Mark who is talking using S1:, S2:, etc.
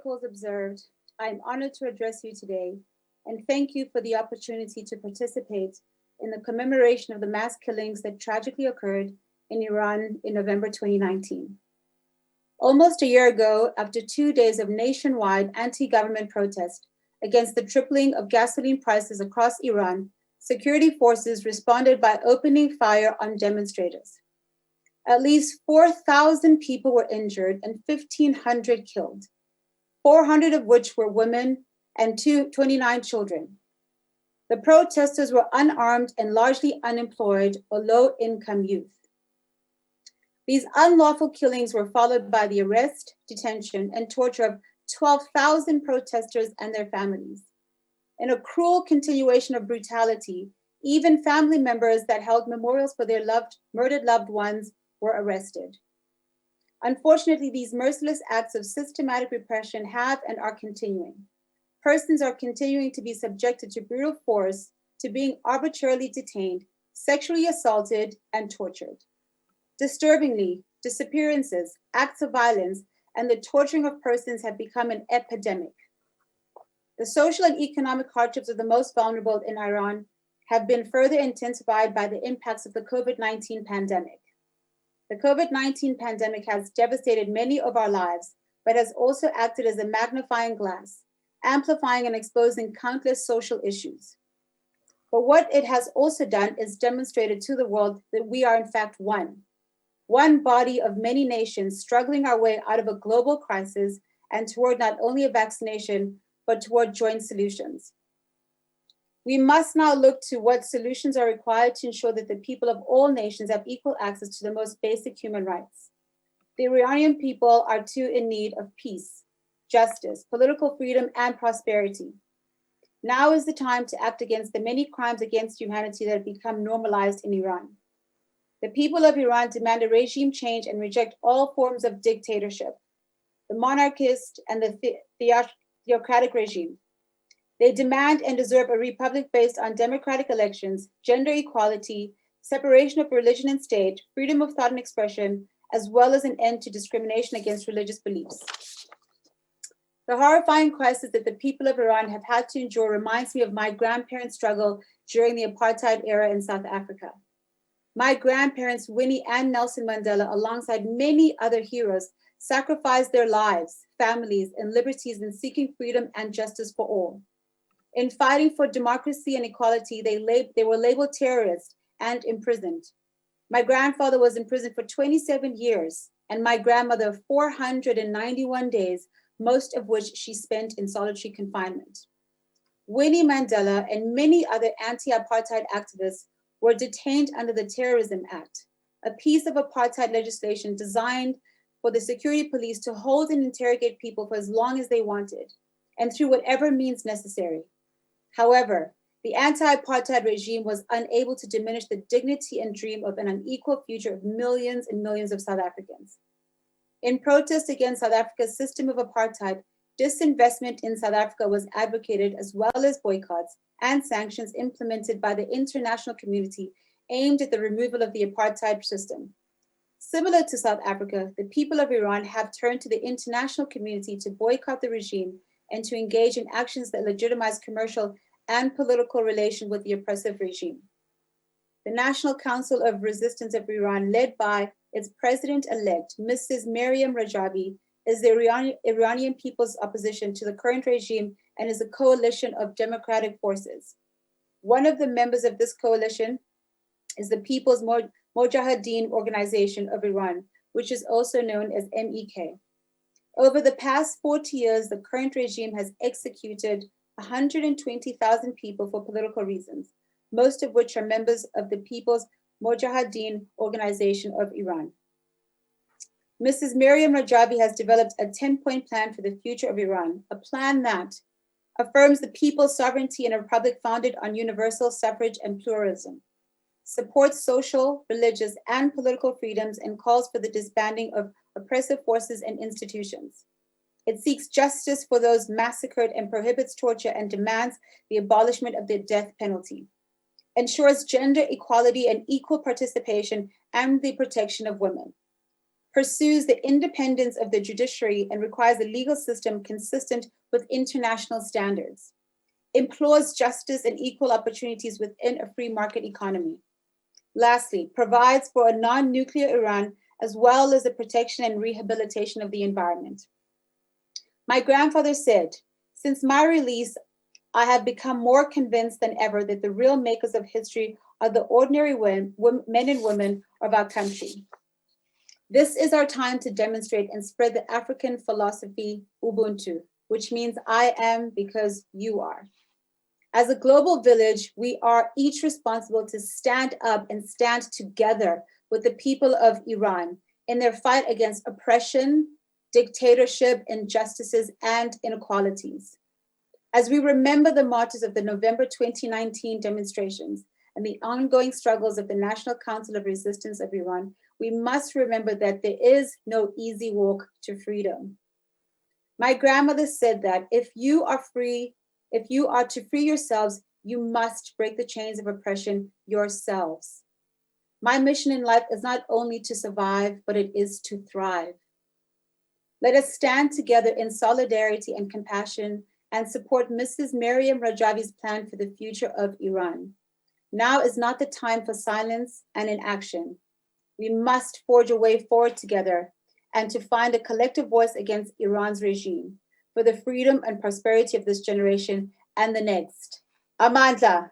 S1: protocols observed, I am honored to address you today and thank you for the opportunity to participate in the commemoration of the mass killings that tragically occurred in Iran in November 2019. Almost a year ago, after 2 days of nationwide anti-government protest against the tripling of gasoline prices across Iran, security forces responded by opening fire on demonstrators. At least 4,000 people were injured and 1,500 killed, 400 of which were women and 29 children. The protesters were unarmed and largely unemployed or low-income youth. These unlawful killings were followed by the arrest, detention, and torture of 12,000 protesters and their families. In a cruel continuation of brutality, even family members that held memorials for their murdered loved ones were arrested. Unfortunately, these merciless acts of systematic repression have and are continuing. Persons are continuing to be subjected to brutal force, to being arbitrarily detained, sexually assaulted, and tortured. Disturbingly, disappearances, acts of violence, and the torturing of persons have become an epidemic. The social and economic hardships of the most vulnerable in Iran have been further intensified by the impacts of the COVID-19 pandemic. The COVID-19 pandemic has devastated many of our lives, but has also acted as a magnifying glass, amplifying and exposing countless social issues. But what it has also done is demonstrated to the world that we are in fact one body of many nations struggling our way out of a global crisis and toward not only a vaccination, but toward joint solutions. We must now look to what solutions are required to ensure that the people of all nations have equal access to the most basic human rights. The Iranian people are too in need of peace, justice, political freedom, and prosperity. Now is the time to act against the many crimes against humanity that have become normalized in Iran. The people of Iran demand a regime change and reject all forms of dictatorship, the monarchist and the theocratic regime. They demand and deserve a republic based on democratic elections, gender equality, separation of religion and state, freedom of thought and expression, as well as an end to discrimination against religious beliefs. The horrifying crisis that the people of Iran have had to endure reminds me of my grandparents' struggle during the apartheid era in South Africa. My grandparents, Winnie and Nelson Mandela, alongside many other heroes, sacrificed their lives, families, and liberties in seeking freedom and justice for all. In fighting for democracy and equality, they were labeled terrorists and imprisoned. My grandfather was imprisoned for 27 years, and my grandmother 491 days, most of which she spent in solitary confinement. Winnie Mandela and many other anti-apartheid activists were detained under the Terrorism Act, a piece of apartheid legislation designed for the security police to hold and interrogate people for as long as they wanted, and through whatever means necessary. However, the anti-apartheid regime was unable to diminish the dignity and dream of an unequal future of millions and millions of South Africans. In protest against South Africa's system of apartheid, disinvestment in South Africa was advocated, as well as boycotts and sanctions implemented by the international community aimed at the removal of the apartheid system. Similar to South Africa, the people of Iran have turned to the international community to boycott the regime and to engage in actions that legitimize commercial and political relations with the oppressive regime. The National Council of Resistance of Iran, led by its president-elect, Mrs. Maryam Rajavi, is the Iranian people's opposition to the current regime and is a coalition of democratic forces. One of the members of this coalition is the People's Mojahedin Organization of Iran, which is also known as MEK. Over the past 40 years, the current regime has executed 120,000 people for political reasons, most of which are members of the People's Mojahedin Organization of Iran. Mrs. Maryam Rajavi has developed a 10-point plan for the future of Iran, a plan that affirms the people's sovereignty in a republic founded on universal suffrage and pluralism, supports social, religious, and political freedoms, and calls for the disbanding of oppressive forces and institutions. It seeks justice for those massacred and prohibits torture and demands the abolishment of the death penalty, ensures gender equality and equal participation and the protection of women. pursues the independence of the judiciary and requires a legal system consistent with international standards, implores justice and equal opportunities within a free market economy. Lastly, provides for a non-nuclear Iran as well as the protection and rehabilitation of the environment. My grandfather said, "Since my release, I have become more convinced than ever that the real makers of history are the ordinary men and women of our country." This is our time to demonstrate and spread the African philosophy, Ubuntu, which means I am because you are. As a global village, we are each responsible to stand up and stand together with the people of Iran in their fight against oppression, dictatorship, injustices, and inequalities. As we remember the martyrs of the November 2019 demonstrations and the ongoing struggles of the National Council of Resistance of Iran, we must remember that there is no easy walk to freedom. My grandmother said that if you are to free yourselves, you must break the chains of oppression yourselves. My mission in life is not only to survive, but it is to thrive. Let us stand together in solidarity and compassion and support Mrs. Maryam Rajavi's plan for the future of Iran. Now is not the time for silence and inaction. We must forge a way forward together and to find a collective voice against Iran's regime for the freedom and prosperity of this generation and the next. Amandla.